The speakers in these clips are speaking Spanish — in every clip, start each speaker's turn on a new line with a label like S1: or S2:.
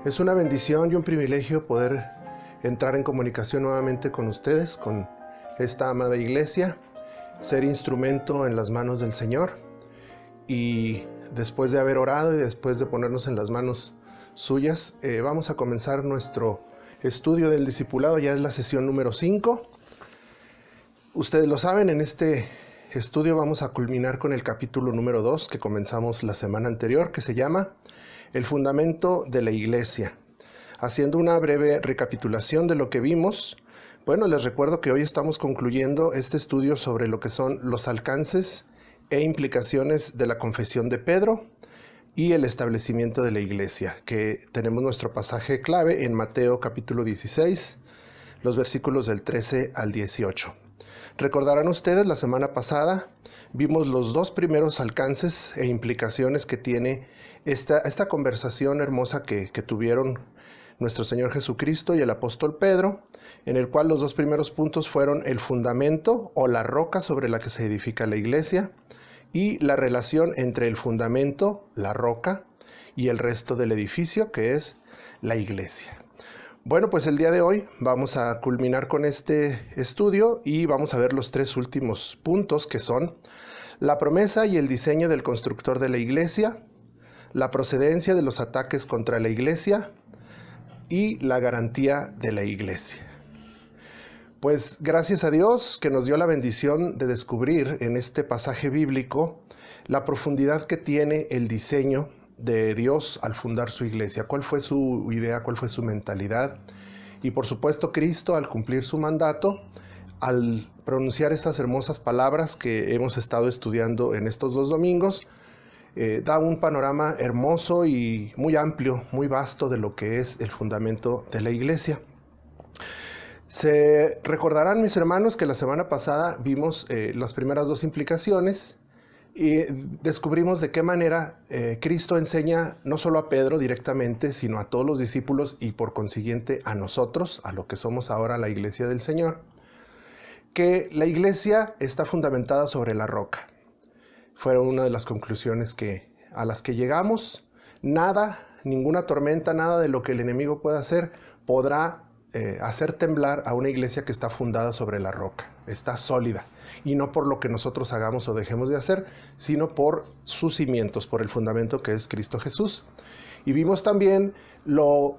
S1: Es una bendición y un privilegio poder entrar en comunicación nuevamente con ustedes, con esta amada iglesia, ser instrumento en las manos del Señor. Y después de haber orado y después de ponernos en las manos suyas, vamos a comenzar nuestro estudio del discipulado. Ya es la sesión número 5. Ustedes lo saben, en este estudio vamos a culminar con el capítulo número 2 que comenzamos la semana anterior, que se llama El fundamento de la iglesia. Haciendo una breve recapitulación de lo que vimos, bueno, les recuerdo que hoy estamos concluyendo este estudio sobre lo que son los alcances e implicaciones de la confesión de Pedro y el establecimiento de la iglesia, que tenemos nuestro pasaje clave en Mateo capítulo 16, los versículos del 13 al 18. Recordarán ustedes, la semana pasada vimos los dos primeros alcances e implicaciones que tiene esta conversación hermosa que tuvieron nuestro Señor Jesucristo y el apóstol Pedro, en el cual los dos primeros puntos fueron el fundamento o la roca sobre la que se edifica la iglesia y la relación entre el fundamento, la roca, y el resto del edificio, que es la iglesia. Bueno, pues el día de hoy vamos a culminar con este estudio y vamos a ver los tres últimos puntos, que son la promesa y el diseño del constructor de la iglesia, la procedencia de los ataques contra la iglesia y la garantía de la iglesia. Pues gracias a Dios que nos dio la bendición de descubrir en este pasaje bíblico la profundidad que tiene el diseño de Dios al fundar su iglesia. ¿Cuál fue su idea? ¿Cuál fue su mentalidad? Y por supuesto Cristo, al cumplir su mandato, al pronunciar estas hermosas palabras que hemos estado estudiando en estos 2 domingos, da un panorama hermoso y muy amplio, muy vasto de lo que es el fundamento de la iglesia. Se recordarán, mis hermanos, que la semana pasada vimos las primeras 2 implicaciones y descubrimos de qué manera Cristo enseña no solo a Pedro directamente, sino a todos los discípulos y por consiguiente a nosotros, a lo que somos ahora la iglesia del Señor, que la iglesia está fundamentada sobre la roca. Fueron una de las conclusiones a las que llegamos. Nada, ninguna tormenta, nada de lo que el enemigo pueda hacer podrá hacer temblar a una iglesia que está fundada sobre la roca, está sólida, y no por lo que nosotros hagamos o dejemos de hacer, sino por sus cimientos, por el fundamento que es Cristo Jesús. Y vimos también lo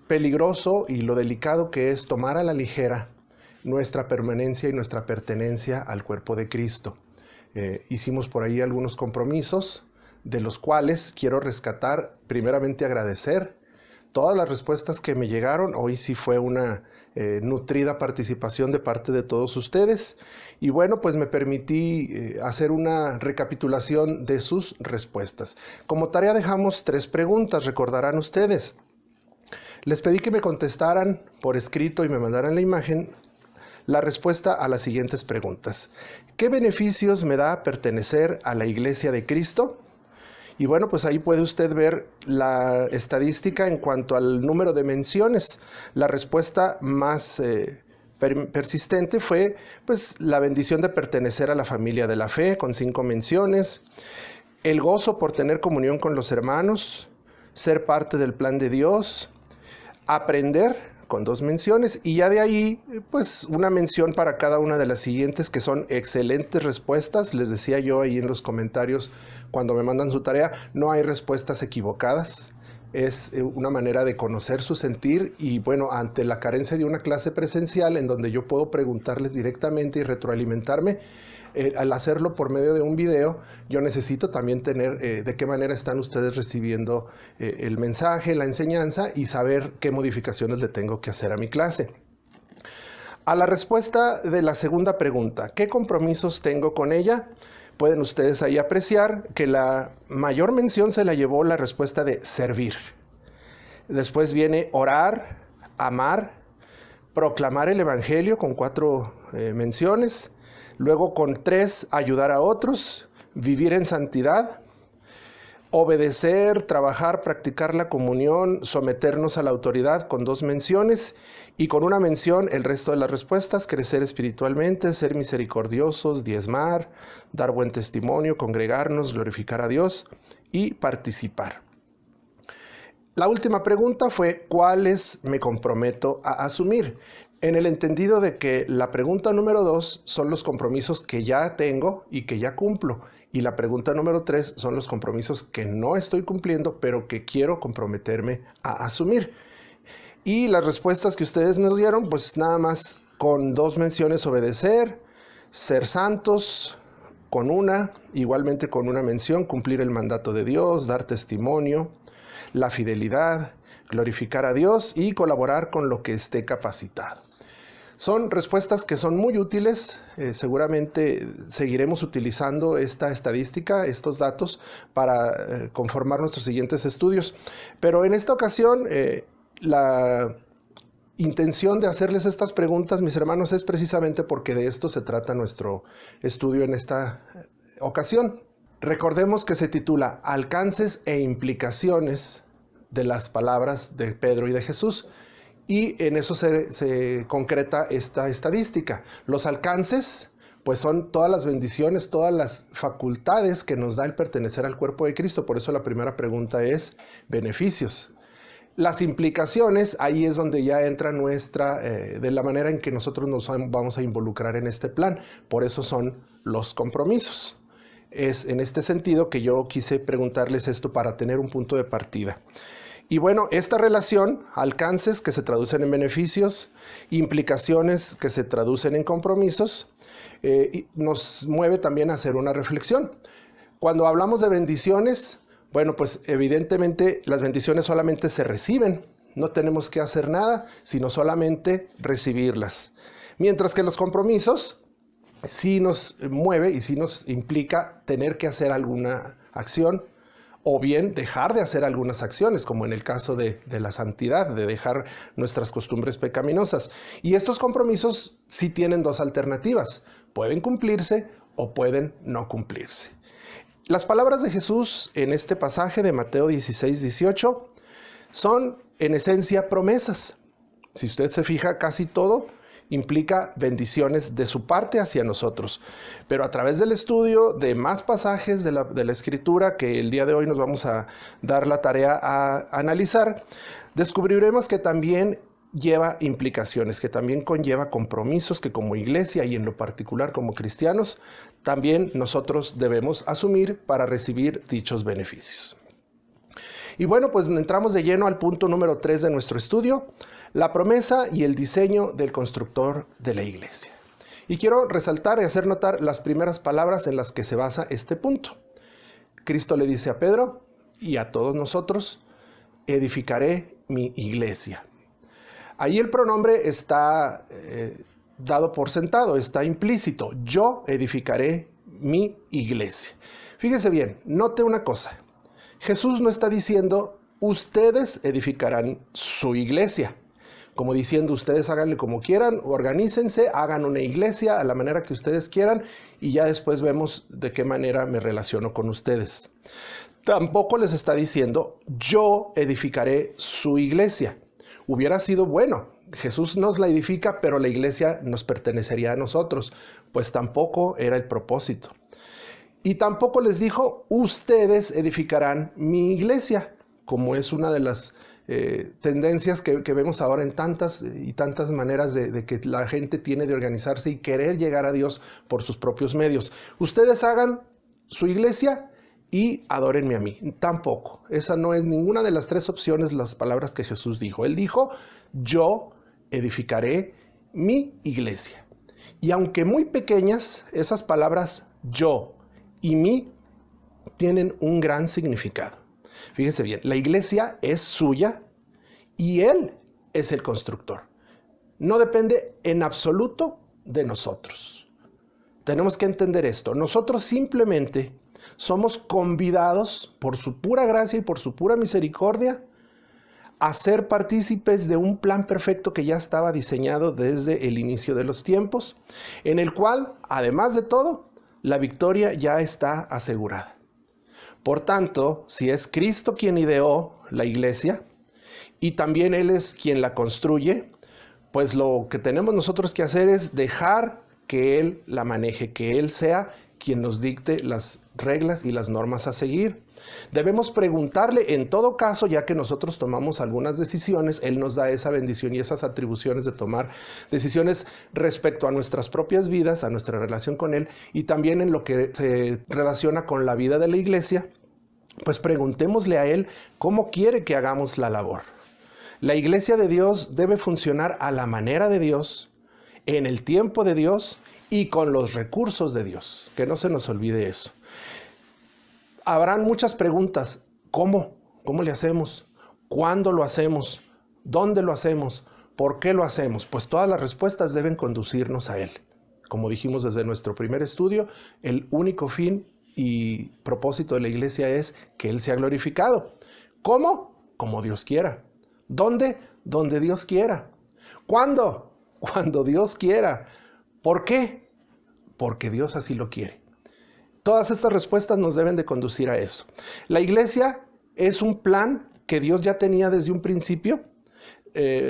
S1: peligroso y lo delicado que es tomar a la ligera nuestra permanencia y nuestra pertenencia al cuerpo de Cristo. Hicimos por ahí algunos compromisos, de los cuales quiero rescatar, primeramente agradecer todas las respuestas que me llegaron. Hoy sí fue una nutrida participación de parte de todos ustedes. Y bueno, pues me permití hacer una recapitulación de sus respuestas. Como tarea dejamos 3 preguntas, recordarán ustedes. Les pedí que me contestaran por escrito y me mandaran la imagen la respuesta a las siguientes preguntas. ¿Qué beneficios me da pertenecer a la Iglesia de Cristo? Y bueno, pues ahí puede usted ver la estadística en cuanto al número de menciones. La respuesta más persistente fue pues la bendición de pertenecer a la familia de la fe, con 5 menciones, el gozo por tener comunión con los hermanos, ser parte del plan de Dios, aprender, con 2 menciones, y ya de ahí pues una mención para cada una de las siguientes, que son excelentes respuestas. Les decía yo ahí en los comentarios cuando me mandan su tarea, no hay respuestas equivocadas, es una manera de conocer su sentir. Y bueno, ante la carencia de una clase presencial en donde yo puedo preguntarles directamente y retroalimentarme, al hacerlo por medio de un video, yo necesito también tener de qué manera están ustedes recibiendo el mensaje, la enseñanza, y saber qué modificaciones le tengo que hacer a mi clase. A la respuesta de la segunda pregunta, ¿qué compromisos tengo con ella? Pueden ustedes ahí apreciar que la mayor mención se la llevó la respuesta de servir. Después viene orar, amar, proclamar el evangelio, con 4 menciones. Luego con 3, ayudar a otros, vivir en santidad, obedecer, trabajar, practicar la comunión, someternos a la autoridad, con 2 menciones, y con 1 mención el resto de las respuestas: crecer espiritualmente, ser misericordiosos, diezmar, dar buen testimonio, congregarnos, glorificar a Dios y participar. La última pregunta fue, ¿cuáles me comprometo a asumir? En el entendido de que la pregunta número 2 son los compromisos que ya tengo y que ya cumplo. Y la pregunta número 3 son los compromisos que no estoy cumpliendo, pero que quiero comprometerme a asumir. Y las respuestas que ustedes nos dieron, pues nada más con 2 menciones: obedecer, ser santos, con igualmente con una mención, cumplir el mandato de Dios, dar testimonio, la fidelidad, glorificar a Dios y colaborar con lo que esté capacitado. Son respuestas que son muy útiles. Seguramente seguiremos utilizando esta estadística, estos datos, para conformar nuestros siguientes estudios. Pero en esta ocasión, la intención de hacerles estas preguntas, mis hermanos, es precisamente porque de esto se trata nuestro estudio en esta ocasión. Recordemos que se titula Alcances e implicaciones de las palabras de Pedro y de Jesús, y en eso se concreta esta estadística. Los alcances, pues son todas las bendiciones, todas las facultades que nos da el pertenecer al cuerpo de Cristo. Por eso la primera pregunta es beneficios. Las implicaciones, ahí es donde ya entra de la manera en que nosotros nos vamos a involucrar en este plan. Por eso son los compromisos. Es en este sentido que yo quise preguntarles esto para tener un punto de partida. Y bueno, esta relación, alcances que se traducen en beneficios, implicaciones que se traducen en compromisos, nos mueve también a hacer una reflexión. Cuando hablamos de bendiciones, bueno, pues evidentemente las bendiciones solamente se reciben, no tenemos que hacer nada, sino solamente recibirlas. Mientras que los compromisos sí nos mueve y sí nos implica tener que hacer alguna acción, o bien dejar de hacer algunas acciones, como en el caso de la santidad, de dejar nuestras costumbres pecaminosas. Y estos compromisos sí tienen 2 alternativas: pueden cumplirse o pueden no cumplirse. Las palabras de Jesús en este pasaje de Mateo 16-18 son en esencia promesas. Si usted se fija, casi todo implica bendiciones de su parte hacia nosotros. Pero a través del estudio de más pasajes de la Escritura, que el día de hoy nos vamos a dar la tarea a analizar, descubriremos que también lleva implicaciones, que también conlleva compromisos que como iglesia y en lo particular como cristianos, también nosotros debemos asumir para recibir dichos beneficios. Y bueno, pues entramos de lleno al punto número 3 de nuestro estudio: la promesa y el diseño del constructor de la iglesia. Y quiero resaltar y hacer notar las primeras palabras en las que se basa este punto. Cristo le dice a Pedro y a todos nosotros: edificaré mi iglesia. Ahí el pronombre está dado por sentado, está implícito. Yo edificaré mi iglesia. Fíjese bien, note una cosa. Jesús no está diciendo, ustedes edificarán su iglesia. Como diciendo, ustedes háganle como quieran, organícense, hagan una iglesia a la manera que ustedes quieran y ya después vemos de qué manera me relaciono con ustedes. Tampoco les está diciendo, yo edificaré su iglesia. Hubiera sido bueno, Jesús nos la edifica, pero la iglesia nos pertenecería a nosotros, pues tampoco era el propósito. Y tampoco les dijo, ustedes edificarán mi iglesia, como es una de las tendencias que vemos ahora en tantas y tantas maneras de que la gente tiene de organizarse y querer llegar a Dios por sus propios medios. Ustedes hagan su iglesia y adórenme a mí. Tampoco. Esa no es ninguna de las 3 opciones, las palabras que Jesús dijo. Él dijo, yo edificaré mi iglesia. Y aunque muy pequeñas, esas palabras yo y mí tienen un gran significado. Fíjense bien, la iglesia es suya y Él es el constructor. No depende en absoluto de nosotros. Tenemos que entender esto. Nosotros simplemente somos convidados por su pura gracia y por su pura misericordia a ser partícipes de un plan perfecto que ya estaba diseñado desde el inicio de los tiempos, en el cual, además de todo, la victoria ya está asegurada. Por tanto, si es Cristo quien ideó la iglesia y también Él es quien la construye, pues lo que tenemos nosotros que hacer es dejar que Él la maneje, que Él sea quien nos dicte las reglas y las normas a seguir. Debemos preguntarle en todo caso, ya que nosotros tomamos algunas decisiones, Él nos da esa bendición y esas atribuciones de tomar decisiones respecto a nuestras propias vidas, a nuestra relación con Él y también en lo que se relaciona con la vida de la iglesia, pues preguntémosle a Él cómo quiere que hagamos la labor. La iglesia de Dios debe funcionar a la manera de Dios, en el tiempo de Dios y con los recursos de Dios. Que no se nos olvide eso. Habrán muchas preguntas. ¿Cómo? ¿Cómo le hacemos? ¿Cuándo lo hacemos? ¿Dónde lo hacemos? ¿Por qué lo hacemos? Pues todas las respuestas deben conducirnos a Él. Como dijimos desde nuestro primer estudio, el único fin y propósito de la iglesia es que Él sea glorificado. ¿Cómo? Como Dios quiera. ¿Dónde? Donde Dios quiera. ¿Cuándo? Cuando Dios quiera. ¿Por qué? Porque Dios así lo quiere. Todas estas respuestas nos deben de conducir a eso. La iglesia es un plan que Dios ya tenía desde un principio.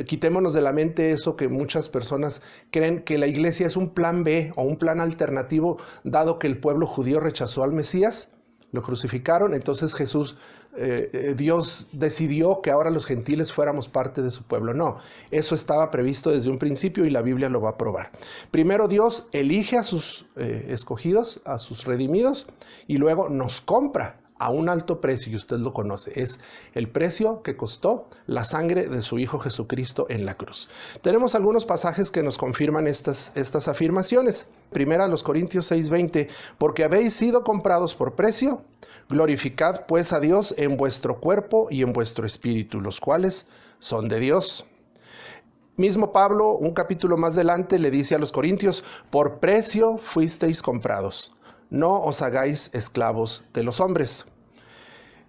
S1: Quitémonos de la mente eso que muchas personas creen, que la iglesia es un plan B o un plan alternativo, dado que el pueblo judío rechazó al Mesías, lo crucificaron, entonces Dios decidió que ahora los gentiles fuéramos parte de su pueblo. No, eso estaba previsto desde un principio y la Biblia lo va a probar. Primero Dios elige a sus escogidos, a sus redimidos, y luego nos compra a un alto precio, y usted lo conoce, es el precio que costó la sangre de su Hijo Jesucristo en la cruz. Tenemos algunos pasajes que nos confirman estas afirmaciones. Primera, los Corintios 6:20, porque habéis sido comprados por precio, glorificad pues a Dios en vuestro cuerpo y en vuestro espíritu, los cuales son de Dios. Mismo Pablo, un capítulo más adelante, le dice a los Corintios, por precio fuisteis comprados. No os hagáis esclavos de los hombres.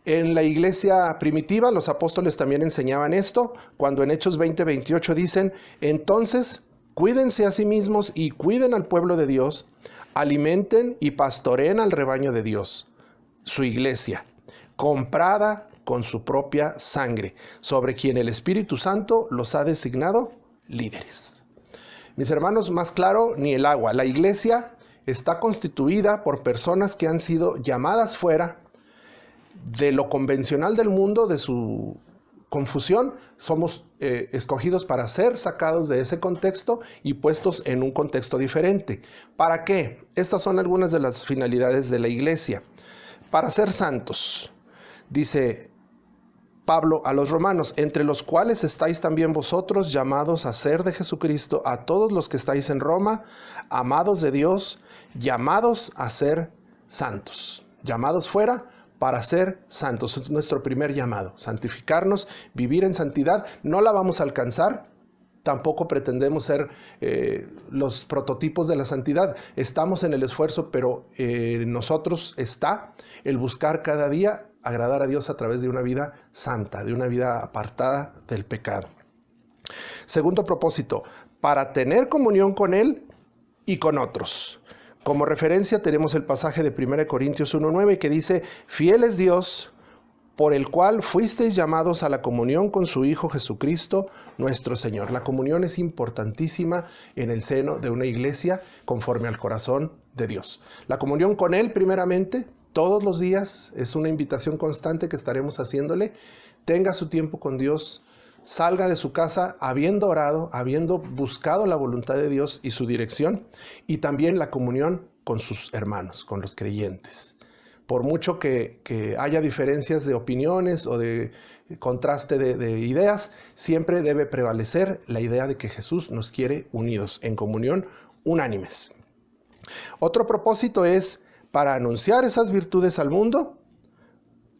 S1: En la iglesia primitiva, los apóstoles también enseñaban esto, cuando en Hechos 20:28 dicen, entonces, cuídense a sí mismos y cuiden al pueblo de Dios, alimenten y pastoreen al rebaño de Dios, su iglesia, comprada con su propia sangre, sobre quien el Espíritu Santo los ha designado líderes. Mis hermanos, más claro ni el agua. La iglesia está constituida por personas que han sido llamadas fuera de lo convencional del mundo, de su confusión. Somos escogidos para ser sacados de ese contexto y puestos en un contexto diferente. ¿Para qué? Estas son algunas de las finalidades de la iglesia. Para ser santos, dice Pablo a los romanos, entre los cuales estáis también vosotros llamados a ser de Jesucristo, a todos los que estáis en Roma, amados de Dios, llamados a ser santos, llamados fuera para ser santos. Es nuestro primer llamado, santificarnos, vivir en santidad. No la vamos a alcanzar, tampoco pretendemos ser los prototipos de la santidad. Estamos en el esfuerzo, pero en nosotros está el buscar cada día agradar a Dios a través de una vida santa, de una vida apartada del pecado. Segundo propósito, para tener comunión con Él y con otros. Como referencia tenemos el pasaje de 1 Corintios 1:9 que dice, fiel es Dios, por el cual fuisteis llamados a la comunión con su Hijo Jesucristo, nuestro Señor. La comunión es importantísima en el seno de una iglesia conforme al corazón de Dios. La comunión con Él, primeramente, todos los días, es una invitación constante que estaremos haciéndole. Tenga su tiempo con Dios, salga de su casa habiendo orado, habiendo buscado la voluntad de Dios y su dirección, y también la comunión con sus hermanos, con los creyentes. Por mucho que haya diferencias de opiniones o de contraste de ideas, siempre debe prevalecer la idea de que Jesús nos quiere unidos, en comunión, unánimes. Otro propósito es para anunciar esas virtudes al mundo,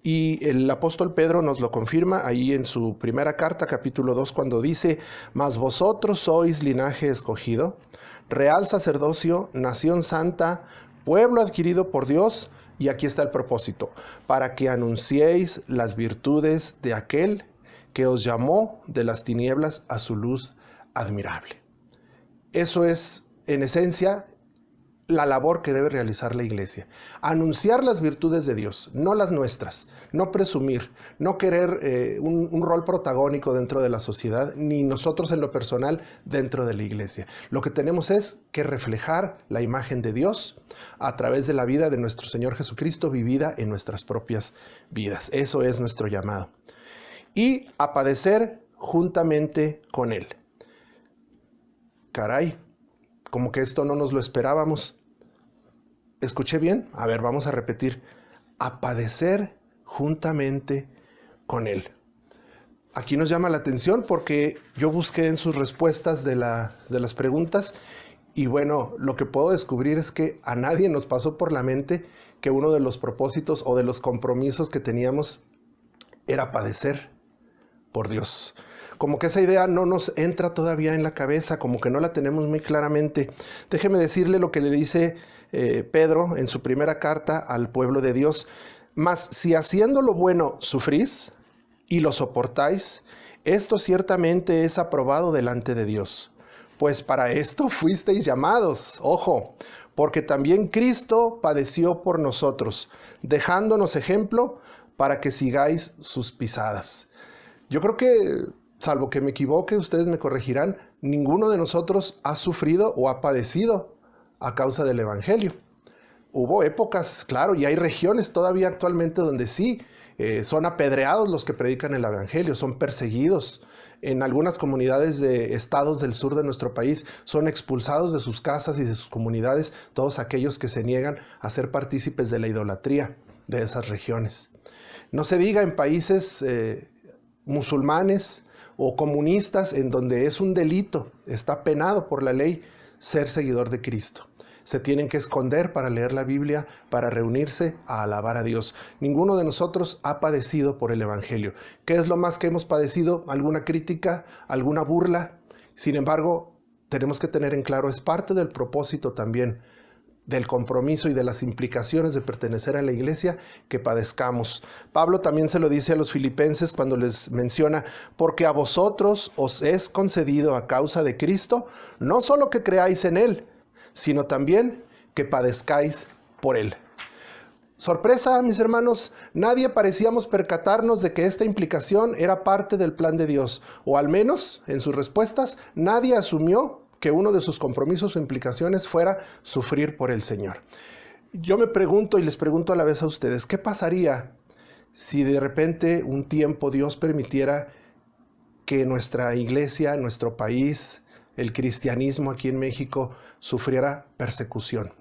S1: y el apóstol Pedro nos lo confirma ahí en su primera carta, capítulo 2, cuando dice, mas vosotros sois linaje escogido, real sacerdocio, nación santa, pueblo adquirido por Dios. Y aquí está el propósito, para que anunciéis las virtudes de aquel que os llamó de las tinieblas a su luz admirable. Eso es, en esencia, la labor que debe realizar la iglesia. Anunciar las virtudes de Dios, no las nuestras. No presumir, no querer un rol protagónico dentro de la sociedad, ni nosotros en lo personal dentro de la iglesia. Lo que tenemos es que reflejar la imagen de Dios a través de la vida de nuestro Señor Jesucristo vivida en nuestras propias vidas. Eso es nuestro llamado. Y a padecer juntamente con Él. Caray, como que esto no nos lo esperábamos. ¿Escuché bien? A ver, vamos a repetir. A padecer juntamente con Él. Aquí nos llama la atención porque yo busqué en sus respuestas de las preguntas y bueno, lo que puedo descubrir es que a nadie nos pasó por la mente que uno de los propósitos o de los compromisos que teníamos era padecer por Dios. Como que esa idea no nos entra todavía en la cabeza, como que no la tenemos muy claramente. Déjeme decirle lo que le dice Pedro en su primera carta al pueblo de Dios. Mas si haciendo lo bueno sufrís y lo soportáis, esto ciertamente es aprobado delante de Dios. Pues para esto fuisteis llamados, ojo, porque también Cristo padeció por nosotros, dejándonos ejemplo para que sigáis sus pisadas. Yo creo que, salvo que me equivoque, ustedes me corregirán, ninguno de nosotros ha sufrido o ha padecido a causa del Evangelio. Hubo épocas, claro, y hay regiones todavía actualmente donde sí, son apedreados los que predican el Evangelio, son perseguidos. En algunas comunidades de estados del sur de nuestro país son expulsados de sus casas y de sus comunidades todos aquellos que se niegan a ser partícipes de la idolatría de esas regiones. No se diga en países musulmanes o comunistas en donde es un delito, está penado por la ley ser seguidor de Cristo. Se tienen que esconder para leer la Biblia, para reunirse a alabar a Dios. Ninguno de nosotros ha padecido por el Evangelio. ¿Qué es lo más que hemos padecido? ¿Alguna crítica? ¿Alguna burla? Sin embargo, tenemos que tener en claro, es parte del propósito también del compromiso y de las implicaciones de pertenecer a la iglesia que padezcamos. Pablo también se lo dice a los filipenses cuando les menciona, porque a vosotros os es concedido a causa de Cristo, no solo que creáis en Él, sino también que padezcáis por Él. Sorpresa, mis hermanos, nadie parecíamos percatarnos de que esta implicación era parte del plan de Dios, o al menos, en sus respuestas, nadie asumió que uno de sus compromisos o implicaciones fuera sufrir por el Señor. Yo me pregunto y les pregunto a la vez a ustedes, ¿qué pasaría si de repente un tiempo Dios permitiera que nuestra iglesia, nuestro país, el cristianismo aquí en México sufriera persecución?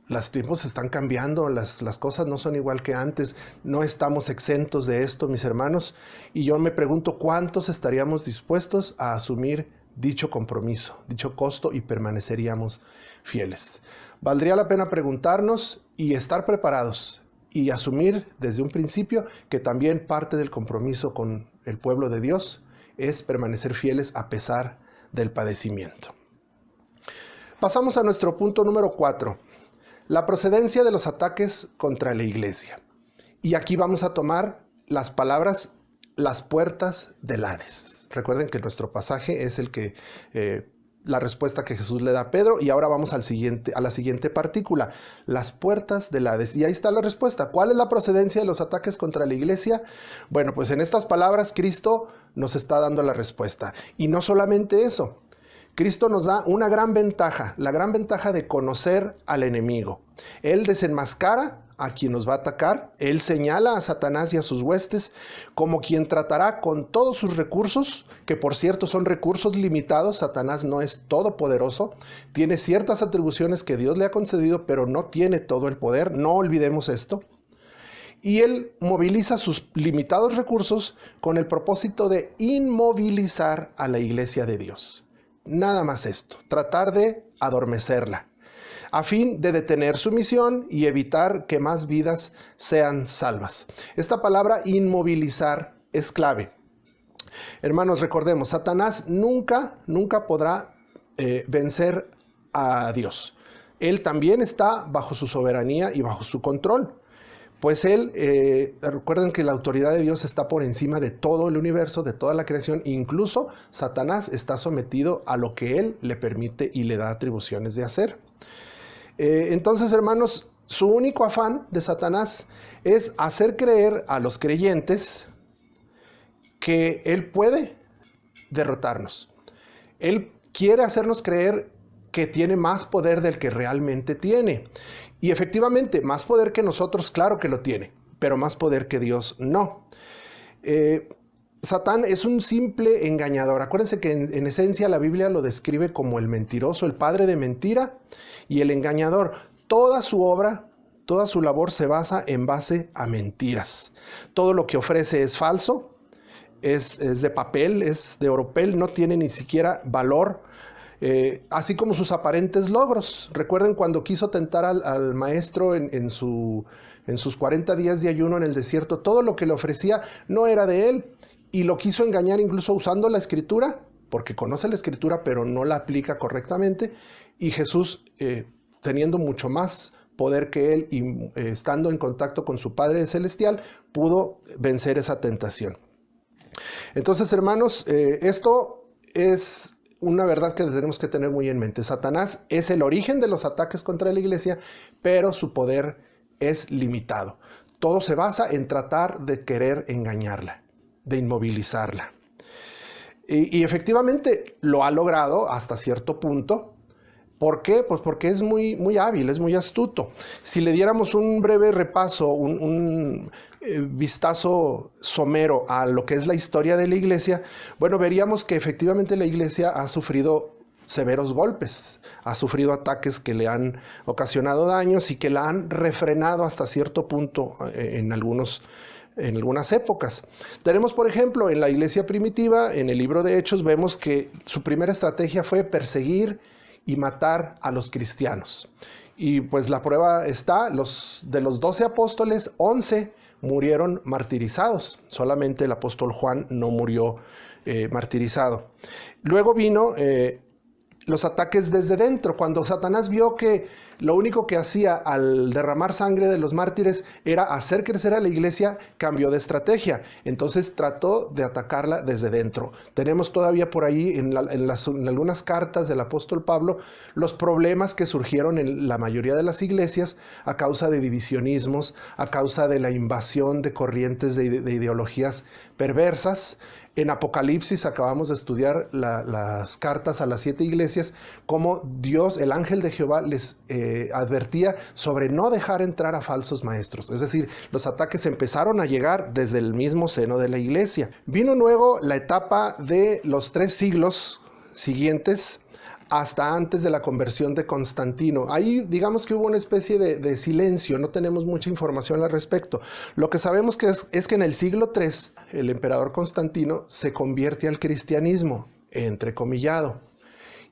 S1: Los tiempos están cambiando, las cosas no son igual que antes, no estamos exentos de esto, mis hermanos, y yo me pregunto cuántos estaríamos dispuestos a asumir dicho compromiso, dicho costo y permaneceríamos fieles. Valdría la pena preguntarnos y estar preparados y asumir desde un principio que también parte del compromiso con el pueblo de Dios es permanecer fieles a pesar del padecimiento. Pasamos a nuestro punto número 4, la procedencia de los ataques contra la iglesia. Y aquí vamos a tomar las palabras, las puertas del Hades. Recuerden que nuestro pasaje es el que la respuesta que Jesús le da a Pedro y ahora vamos a la siguiente partícula, las puertas del Hades. Y ahí está la respuesta. ¿Cuál es la procedencia de los ataques contra la iglesia? Bueno, pues en estas palabras Cristo nos está dando la respuesta. Y no solamente eso, Cristo nos da una gran ventaja, la gran ventaja de conocer al enemigo. Él desenmascara a quien nos va a atacar, Él señala a Satanás y a sus huestes como quien tratará con todos sus recursos, que por cierto son recursos limitados. Satanás no es todopoderoso, tiene ciertas atribuciones que Dios le ha concedido, pero no tiene todo el poder, no olvidemos esto. Y Él moviliza sus limitados recursos con el propósito de inmovilizar a la iglesia de Dios. Nada más esto, tratar de adormecerla, a fin de detener su misión y evitar que más vidas sean salvas. Esta palabra inmovilizar es clave. Hermanos, recordemos, Satanás nunca podrá vencer a Dios. Él también está bajo su soberanía y bajo su control. Pues Él, recuerden que la autoridad de Dios está por encima de todo el universo, de toda la creación. Incluso Satanás está sometido a lo que Él le permite y le da atribuciones de hacer. Entonces, hermanos, su único afán de Satanás es hacer creer a los creyentes que él puede derrotarnos. Él quiere hacernos creer que tiene más poder del que realmente tiene. Y efectivamente, más poder que nosotros, claro que lo tiene, pero más poder que Dios no. Satán es un simple engañador. Acuérdense que en esencia la Biblia lo describe como el mentiroso, el padre de mentira y el engañador. Toda su obra, toda su labor se basa en base a mentiras. Todo lo que ofrece es falso, es de papel, es de oropel, no tiene ni siquiera valor, así como sus aparentes logros. Recuerden cuando quiso tentar al maestro en sus 40 días de ayuno en el desierto, todo lo que le ofrecía no era de él. Y lo quiso engañar incluso usando la escritura, porque conoce la escritura pero no la aplica correctamente. Y Jesús, teniendo mucho más poder que él y estando en contacto con su Padre Celestial, pudo vencer esa tentación. Entonces, hermanos, esto es una verdad que tenemos que tener muy en mente. Satanás es el origen de los ataques contra la iglesia, pero su poder es limitado. Todo se basa en tratar de querer engañarla, de inmovilizarla. Y efectivamente lo ha logrado hasta cierto punto. ¿Por qué? Pues porque es muy hábil, es muy astuto. Si le diéramos un breve repaso, un vistazo somero a lo que es la historia de la iglesia, bueno, veríamos que efectivamente la iglesia ha sufrido severos golpes, ha sufrido ataques que le han ocasionado daños y que la han refrenado hasta cierto punto en algunas épocas. Tenemos, por ejemplo, en la iglesia primitiva, en el libro de Hechos, vemos que su primera estrategia fue perseguir y matar a los cristianos. Y pues la prueba está, de los 12 apóstoles, 11 murieron martirizados. Solamente el apóstol Juan no murió martirizado. Luego vino los ataques desde dentro. Cuando Satanás vio que lo único que hacía al derramar sangre de los mártires era hacer crecer a la iglesia, cambió de estrategia. Entonces trató de atacarla desde dentro. Tenemos todavía por ahí en algunas cartas del apóstol Pablo los problemas que surgieron en la mayoría de las iglesias a causa de divisionismos, a causa de la invasión de corrientes de ideologías perversas. En Apocalipsis acabamos de estudiar las cartas a las 7 iglesias, cómo Dios, el ángel de Jehová, les advertía sobre no dejar entrar a falsos maestros. Es decir, los ataques empezaron a llegar desde el mismo seno de la iglesia. Vino luego la etapa de los 3 siglos siguientes, hasta antes de la conversión de Constantino. Ahí digamos que hubo una especie de silencio, no tenemos mucha información al respecto. Lo que sabemos es que en el siglo III el emperador Constantino se convierte al cristianismo, entrecomillado.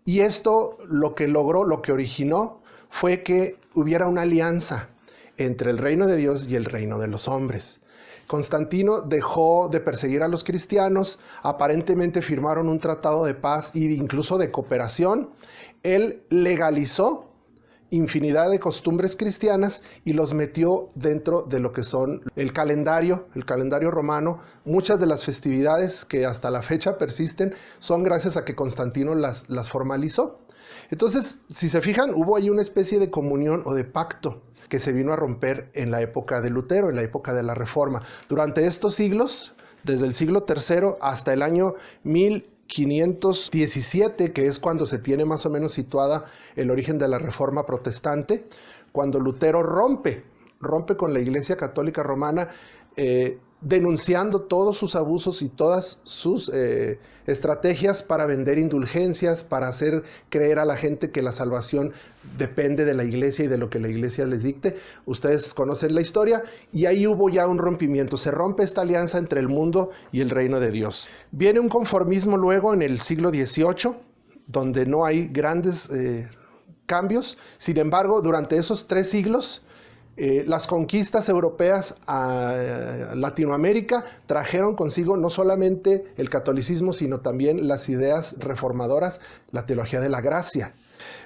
S1: Y esto lo que logró, lo que originó, fue que hubiera una alianza entre el reino de Dios y el reino de los hombres. Constantino dejó de perseguir a los cristianos, aparentemente firmaron un tratado de paz e incluso de cooperación. Él legalizó infinidad de costumbres cristianas y los metió dentro de lo que son el calendario romano. Muchas de las festividades que hasta la fecha persisten son gracias a que Constantino las formalizó. Entonces, si se fijan, hubo ahí una especie de comunión o de pacto que se vino a romper en la época de Lutero, en la época de la Reforma. Durante estos siglos, desde el siglo III hasta el año 1517, que es cuando se tiene más o menos situada el origen de la Reforma protestante, cuando Lutero rompe con la Iglesia Católica Romana, denunciando todos sus abusos y todas sus estrategias para vender indulgencias, para hacer creer a la gente que la salvación depende de la iglesia y de lo que la iglesia les dicte. Ustedes conocen la historia y ahí hubo ya un rompimiento. Se rompe esta alianza entre el mundo y el reino de Dios. Viene un conformismo luego en el siglo XVIII, donde no hay grandes cambios. Sin embargo, durante esos 3 siglos, las conquistas europeas a Latinoamérica trajeron consigo no solamente el catolicismo, sino también las ideas reformadoras, la teología de la gracia.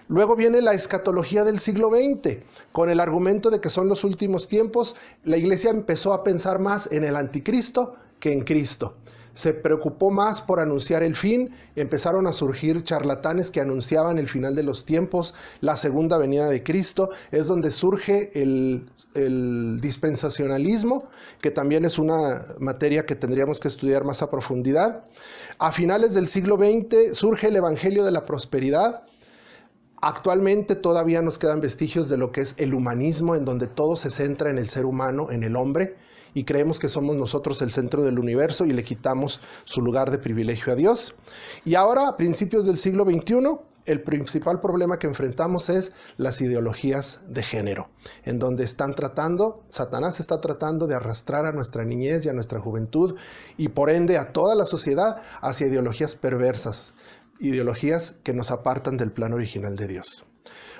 S1: Luego viene la escatología del siglo XX, con el argumento de que son los últimos tiempos. La iglesia empezó a pensar más en el anticristo que en Cristo. se preocupó más por anunciar el fin. Empezaron a surgir charlatanes que anunciaban el final de los tiempos, la segunda venida de Cristo. Es donde surge el dispensacionalismo, que también es una materia que tendríamos que estudiar más a profundidad. A finales del siglo XX surge el Evangelio de la Prosperidad. Actualmente todavía nos quedan vestigios de lo que es el humanismo, en donde todo se centra en el ser humano, en el hombre, y creemos que somos nosotros el centro del universo y le quitamos su lugar de privilegio a Dios. Y ahora, a principios del siglo XXI, el principal problema que enfrentamos es las ideologías de género, en donde Satanás está tratando de arrastrar a nuestra niñez y a nuestra juventud, y por ende a toda la sociedad, hacia ideologías perversas, ideologías que nos apartan del plan original de Dios.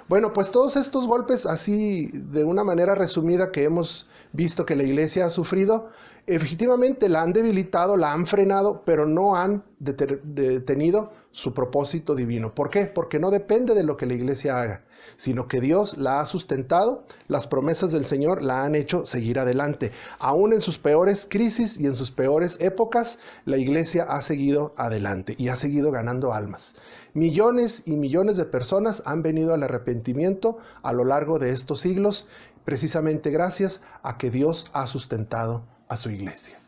S1: Bueno, pues todos estos golpes, así de una manera resumida, que hemos visto que la iglesia ha sufrido, efectivamente la han debilitado, la han frenado, pero no han detenido su propósito divino. ¿Por qué? Porque no depende de lo que la iglesia haga, sino que Dios la ha sustentado, las promesas del Señor la han hecho seguir adelante. Aún en sus peores crisis y en sus peores épocas, la iglesia ha seguido adelante y ha seguido ganando almas. Millones y millones de personas han venido al arrepentimiento a lo largo de estos siglos, precisamente gracias a que Dios ha sustentado a su iglesia.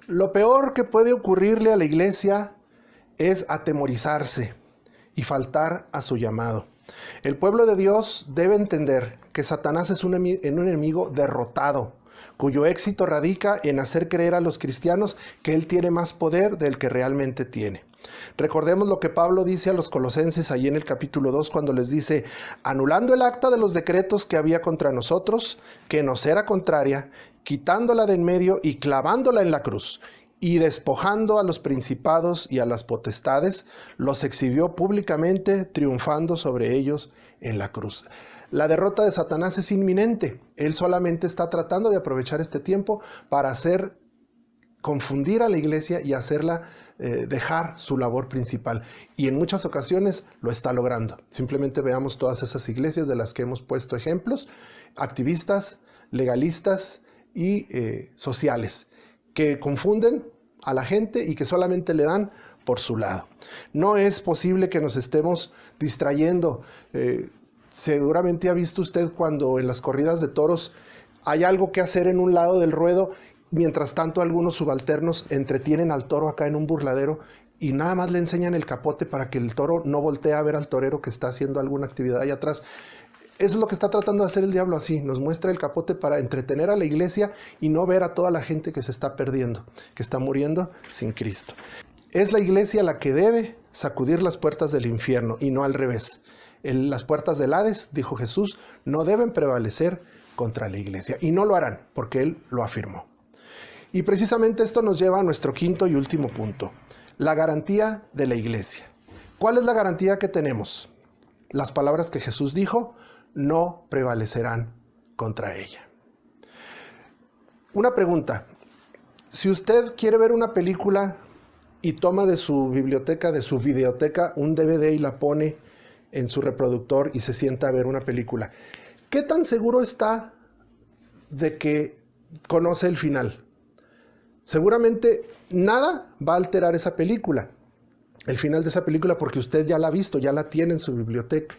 S1: Lo peor que puede ocurrirle a la iglesia es atemorizarse y faltar a su llamado. El pueblo de Dios debe entender que Satanás es un enemigo derrotado, cuyo éxito radica en hacer creer a los cristianos que él tiene más poder del que realmente tiene. Recordemos lo que Pablo dice a los colosenses ahí en el capítulo 2, cuando les dice: anulando el acta de los decretos que había contra nosotros, que nos era contraria, quitándola de en medio y clavándola en la cruz, y despojando a los principados y a las potestades, los exhibió públicamente, triunfando sobre ellos en la cruz. La derrota de Satanás es inminente. Él solamente está tratando de aprovechar este tiempo para confundir a la iglesia y hacerla dejar su labor principal. Y en muchas ocasiones lo está logrando. Simplemente veamos todas esas iglesias de las que hemos puesto ejemplos, activistas, legalistas y sociales, que confunden a la gente y que solamente le dan por su lado. No es posible que nos estemos distrayendo. Seguramente ha visto usted cuando en las corridas de toros hay algo que hacer en un lado del ruedo. Mientras tanto, algunos subalternos entretienen al toro acá en un burladero y nada más le enseñan el capote para que el toro no voltee a ver al torero que está haciendo alguna actividad allá atrás. Eso es lo que está tratando de hacer el diablo así. Nos muestra el capote para entretener a la iglesia y no ver a toda la gente que se está perdiendo, que está muriendo sin Cristo. Es la iglesia la que debe sacudir las puertas del infierno y no al revés. Las puertas del Hades, dijo Jesús, no deben prevalecer contra la iglesia. Y no lo harán, porque Él lo afirmó. Y precisamente esto nos lleva a nuestro quinto y último punto, la garantía de la iglesia. ¿Cuál es la garantía que tenemos? Las palabras que Jesús dijo: no prevalecerán contra ella. Una pregunta: si usted quiere ver una película y toma de su biblioteca, de su videoteca, un DVD y la pone en su reproductor y se sienta a ver una película, ¿qué tan seguro está de que conoce el final? Seguramente nada va a alterar esa película, el final de esa película, porque usted ya la ha visto, ya la tiene en su biblioteca.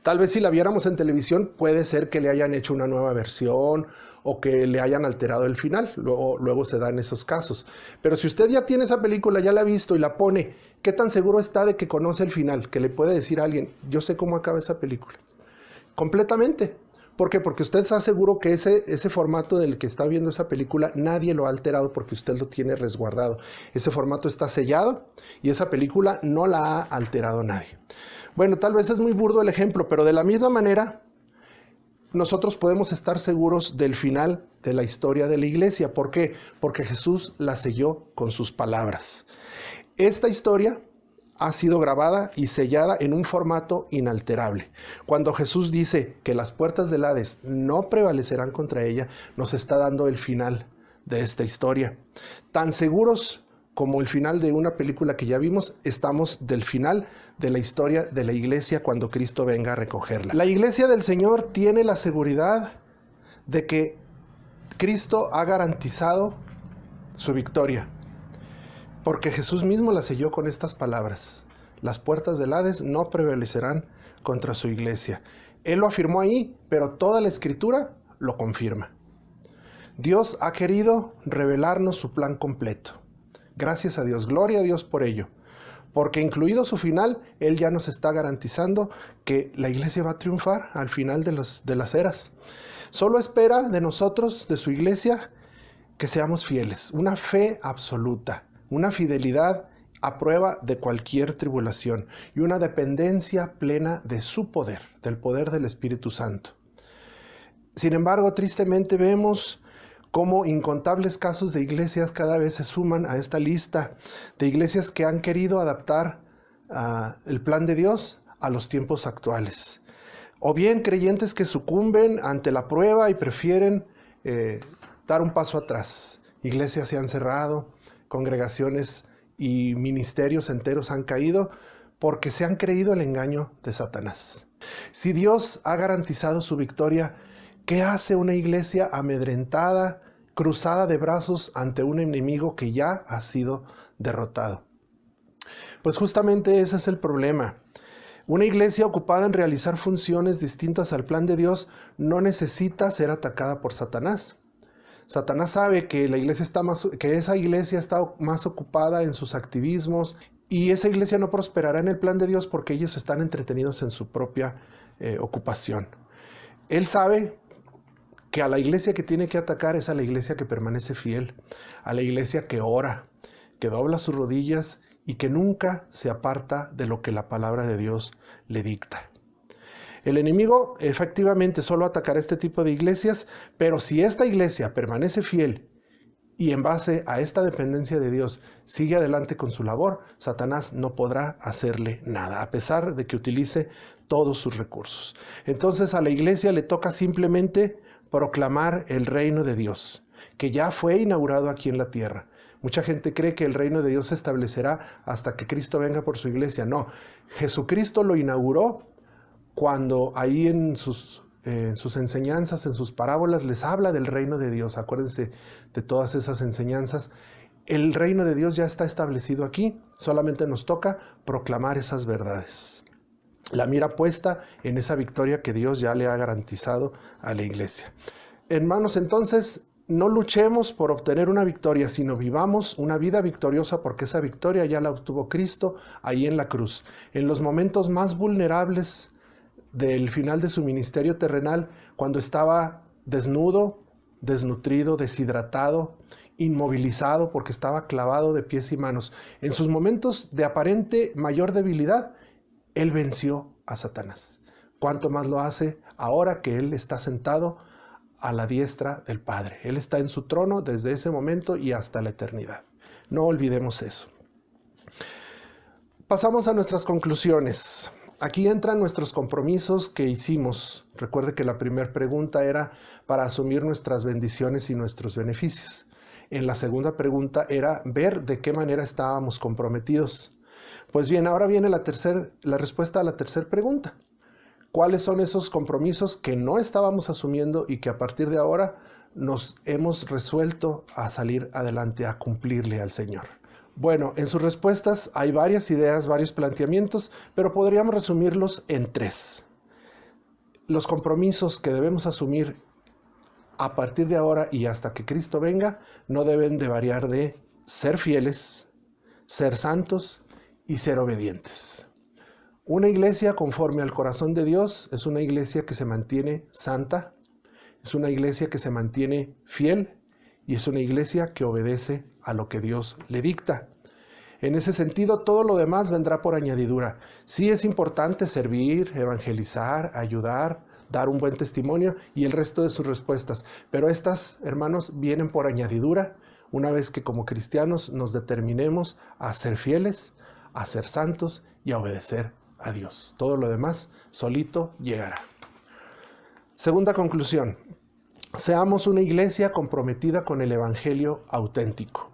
S1: Tal vez si la viéramos en televisión, puede ser que le hayan hecho una nueva versión o que le hayan alterado el final. Luego se dan esos casos. Pero si usted ya tiene esa película, ya la ha visto y la pone, ¿qué tan seguro está de que conoce el final? Que le puede decir a alguien: yo sé cómo acaba esa película. Completamente. ¿Por qué? Porque usted está seguro que ese formato del que está viendo esa película, nadie lo ha alterado porque usted lo tiene resguardado. Ese formato está sellado y esa película no la ha alterado nadie. Bueno, tal vez es muy burdo el ejemplo, pero de la misma manera, nosotros podemos estar seguros del final de la historia de la iglesia. ¿Por qué? Porque Jesús la selló con sus palabras. Esta historia ha sido grabada y sellada en un formato inalterable. Cuando Jesús dice que las puertas del Hades no prevalecerán contra ella, nos está dando el final de esta historia. Tan seguros como el final de una película que ya vimos, estamos del final de la historia de la iglesia cuando Cristo venga a recogerla. La iglesia del Señor tiene la seguridad de que Cristo ha garantizado su victoria. porque Jesús mismo la selló con estas palabras: las puertas del Hades no prevalecerán contra su iglesia. Él lo afirmó ahí, pero toda la Escritura lo confirma. Dios ha querido revelarnos su plan completo. Gracias a Dios, gloria a Dios por ello. Porque incluido su final, Él ya nos está garantizando que la iglesia va a triunfar al final de las eras. Solo espera de nosotros, de su iglesia, que seamos fieles. Una fe absoluta, una fidelidad a prueba de cualquier tribulación y una dependencia plena de su poder, del poder del Espíritu Santo. Sin embargo, tristemente vemos cómo incontables casos de iglesias cada vez se suman a esta lista de iglesias que han querido adaptar el plan de Dios a los tiempos actuales. O bien creyentes que sucumben ante la prueba y prefieren dar un paso atrás. Iglesias se han cerrado, congregaciones y ministerios enteros han caído porque se han creído el engaño de Satanás. Si Dios ha garantizado su victoria, ¿qué hace una iglesia amedrentada, cruzada de brazos ante un enemigo que ya ha sido derrotado? Pues justamente ese es el problema. Una iglesia ocupada en realizar funciones distintas al plan de Dios no necesita ser atacada por Satanás. Satanás sabe que esa iglesia está más ocupada en sus activismos y esa iglesia no prosperará en el plan de Dios porque ellos están entretenidos en su propia ocupación. Él sabe que a la iglesia que tiene que atacar es a la iglesia que permanece fiel, a la iglesia que ora, que dobla sus rodillas y que nunca se aparta de lo que la palabra de Dios le dicta. El enemigo efectivamente solo atacará este tipo de iglesias, pero si esta iglesia permanece fiel y en base a esta dependencia de Dios sigue adelante con su labor, Satanás no podrá hacerle nada, a pesar de que utilice todos sus recursos. Entonces a la iglesia le toca simplemente proclamar el reino de Dios, que ya fue inaugurado aquí en la tierra. Mucha gente cree que el reino de Dios se establecerá hasta que Cristo venga por su iglesia. No, Jesucristo lo inauguró cuando ahí en sus enseñanzas, en sus parábolas, les habla del reino de Dios. Acuérdense de todas esas enseñanzas. El reino de Dios ya está establecido aquí, solamente nos toca proclamar esas verdades. La mira puesta en esa victoria que Dios ya le ha garantizado a la iglesia. Hermanos, entonces, no luchemos por obtener una victoria, sino vivamos una vida victoriosa porque esa victoria ya la obtuvo Cristo ahí en la cruz. En los momentos más vulnerables del final de su ministerio terrenal, cuando estaba desnudo, desnutrido, deshidratado, inmovilizado porque estaba clavado de pies y manos. En sus momentos de aparente mayor debilidad, Él venció a Satanás. ¿Cuánto más lo hace ahora que Él está sentado a la diestra del Padre? Él está en su trono desde ese momento y hasta la eternidad. No olvidemos eso. Pasamos a nuestras conclusiones. Aquí entran nuestros compromisos que hicimos. Recuerde que la primera pregunta era para asumir nuestras bendiciones y nuestros beneficios. En la segunda pregunta era ver de qué manera estábamos comprometidos. Pues bien, ahora viene la respuesta a la tercera pregunta. ¿Cuáles son esos compromisos que no estábamos asumiendo y que a partir de ahora nos hemos resuelto a salir adelante, a cumplirle al Señor? Bueno, en sus respuestas hay varias ideas, varios planteamientos, pero podríamos resumirlos en 3. Los compromisos que debemos asumir a partir de ahora y hasta que Cristo venga no deben de variar de ser fieles, ser santos y ser obedientes. Una iglesia conforme al corazón de Dios es una iglesia que se mantiene santa, es una iglesia que se mantiene fiel y es una iglesia que obedece a lo que Dios le dicta. En ese sentido, todo lo demás vendrá por añadidura. Sí es importante servir, evangelizar, ayudar, dar un buen testimonio y el resto de sus respuestas. Pero estas, hermanos, vienen por añadidura una vez que como cristianos nos determinemos a ser fieles, a ser santos y a obedecer a Dios. Todo lo demás solito llegará. Segunda conclusión. Seamos una iglesia comprometida con el evangelio auténtico.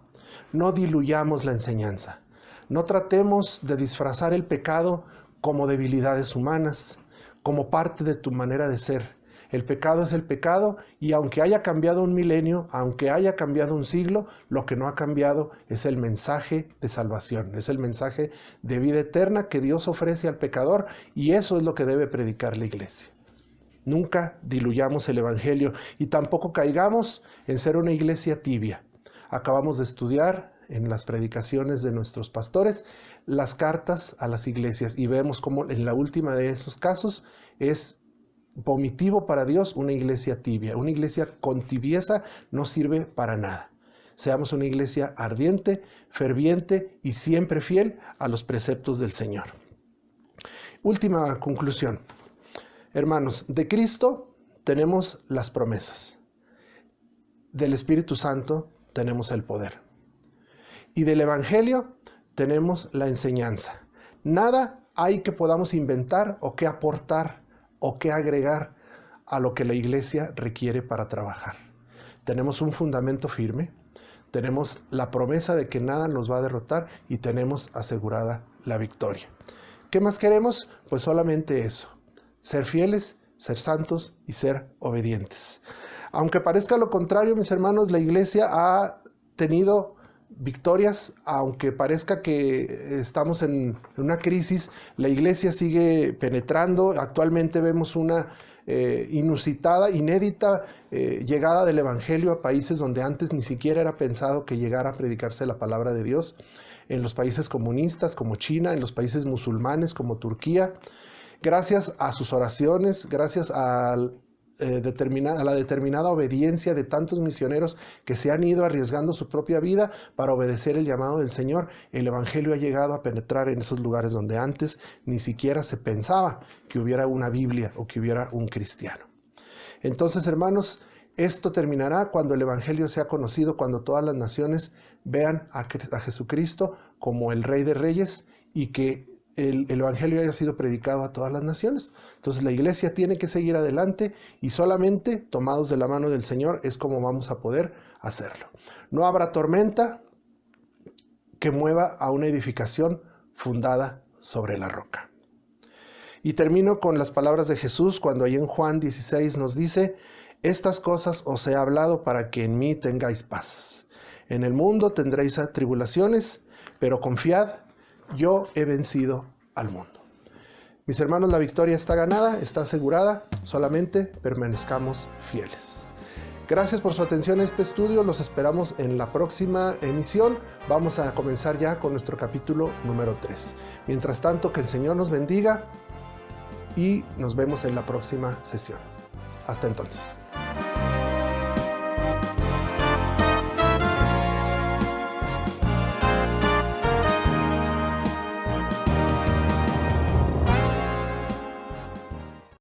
S1: No diluyamos la enseñanza. No tratemos de disfrazar el pecado como debilidades humanas, como parte de tu manera de ser. El pecado es el pecado, y aunque haya cambiado un milenio, aunque haya cambiado un siglo, lo que no ha cambiado es el mensaje de salvación, es el mensaje de vida eterna que Dios ofrece al pecador, y eso es lo que debe predicar la iglesia. Nunca diluyamos el evangelio y tampoco caigamos en ser una iglesia tibia. Acabamos de estudiar en las predicaciones de nuestros pastores las cartas a las iglesias, y vemos cómo en la última de esos casos es vomitivo para Dios una iglesia tibia. Una iglesia con tibieza no sirve para nada. Seamos una iglesia ardiente, ferviente y siempre fiel a los preceptos del Señor. Última conclusión. Hermanos, de Cristo tenemos las promesas. Del Espíritu Santo tenemos el poder. Y del Evangelio tenemos la enseñanza. Nada hay que podamos inventar o que aportar o que agregar a lo que la iglesia requiere para trabajar. Tenemos un fundamento firme, tenemos la promesa de que nada nos va a derrotar y tenemos asegurada la victoria. ¿Qué más queremos? Pues solamente eso, ser fieles, ser santos y ser obedientes. Aunque parezca lo contrario, mis hermanos, la iglesia ha tenido victorias, aunque parezca que estamos en una crisis, la iglesia sigue penetrando. Actualmente vemos una inusitada, inédita llegada del evangelio a países donde antes ni siquiera era pensado que llegara a predicarse la palabra de Dios, en los países comunistas como China, en los países musulmanes como Turquía. Gracias a sus oraciones, gracias a la determinada obediencia de tantos misioneros que se han ido arriesgando su propia vida para obedecer el llamado del Señor, el evangelio ha llegado a penetrar en esos lugares donde antes ni siquiera se pensaba que hubiera una Biblia o que hubiera un cristiano. Entonces, hermanos, esto terminará cuando el evangelio sea conocido, cuando todas las naciones vean a Jesucristo como el Rey de Reyes y que el evangelio haya sido predicado a todas las naciones. Entonces la iglesia tiene que seguir adelante, y solamente tomados de la mano del Señor es como vamos a poder hacerlo. No habrá tormenta que mueva a una edificación fundada sobre la roca. Y termino con las palabras de Jesús cuando ahí en Juan 16 nos dice: estas cosas os he hablado para que en mí tengáis paz. En el mundo tendréis tribulaciones, pero confiad, yo he vencido al mundo. Mis hermanos, la victoria está ganada, está asegurada, solamente permanezcamos fieles. Gracias por su atención a este estudio, los esperamos en la próxima emisión. Vamos a comenzar ya con nuestro capítulo número 3. Mientras tanto, que el Señor nos bendiga y nos vemos en la próxima sesión. Hasta entonces.